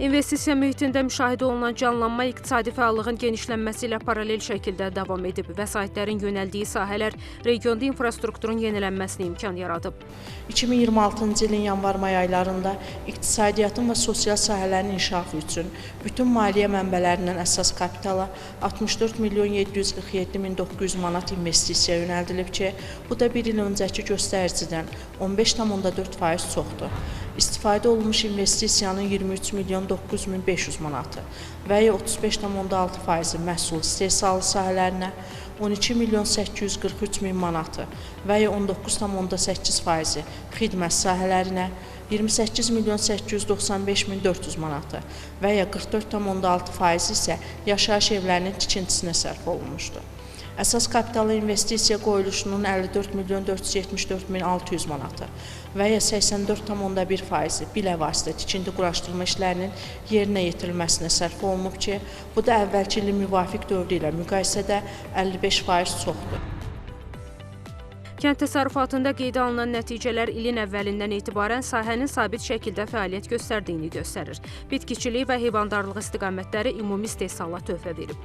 İnvestisiya mühitində müşahidə olunan canlanma iqtisadi fəallığın genişlənməsi ilə paralel şəkildə davam edib. Vəsaitlərin yönəldiyi sahələr regionda infrastrukturun yenilənməsinə imkan yaradıb. 2026-cı ilin yanvar-may aylarında iqtisadiyyatın və sosial sahələrin inkişafı üçün bütün maliyyə mənbələrindən əsas kapitala 64 milyon 747 min 900 manat investisiya yönəldilib ki, bu da bir il öncəki göstəricidən 15,4% çoxdur. İstifadə olunmuş investisiyanın 23 milyon 9500 manatı və ya 35,6% məhsul istehsalı sahələrinə, 12 milyon 843 min manatı və ya 19,8% xidmət sahələrinə, 28 milyon 895 min 400 manatı və ya 44,6% isə yaşayış evlərinin tikintisinə sərf olunmuşdur. Əsas kapitala investisiya qoyuluşunun 54 milyon 474 min 600 manatı və ya 84,1% bilavasitə tikinti quraşdırma işlərinin yerinə yetirilməsinə sərf olunub ki, bu da əvvəlki ilin müvafiq dövrü ilə müqayisədə 55% çoxdur. Kənd təsərrüfatında qeydə alınan nəticələr ilin əvvəlindən etibarən sahənin sabit şəkildə fəaliyyət göstərdiyini göstərir. Bitkiçilik və heyvandarlıq istiqamətləri ümumi istehsala töhfə verib.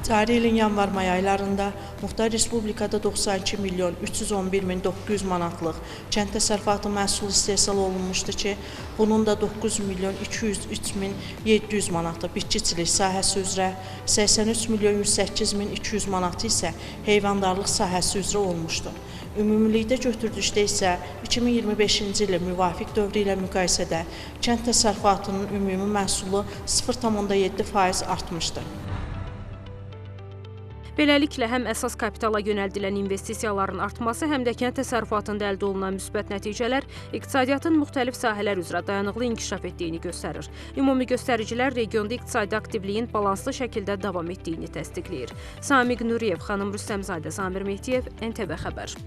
Cari ilin yanvar-may aylarında Muxtar Respublikada 92 milyon 311 min 900 manatlıq kənd təsərrüfatı məhsulu istehsal olunmuşdu ki, bunun da 9 milyon 203 min 700 manatı bitkiçilik sahəsi üzrə, 83 milyon 108 min 200 manatı isə heyvandarlıq sahəsi üzrə olmuşdu. Ümumilikdə götürdükdə isə 2025-ci ilin müvafiq dövrü ilə müqayisədə kənd təsərrüfatının ümumi məhsulu 0,7% artmışdır. Beləliklə, həm əsas kapitala yönəldilən investisiyaların artması, həm də kənd təsərrüfatında əldə olunan müsbət nəticələr iqtisadiyyatın müxtəlif sahələr üzrə dayanıqlı inkişaf etdiyini göstərir. Ümumi göstəricilər regionda iqtisadi aktivliyin balanslı şəkildə davam etdiyini təsdiqləyir. Samiq Nuriyev, xanım Rüstəmzadə, Samir Mehdiyev, NTV Xəbər.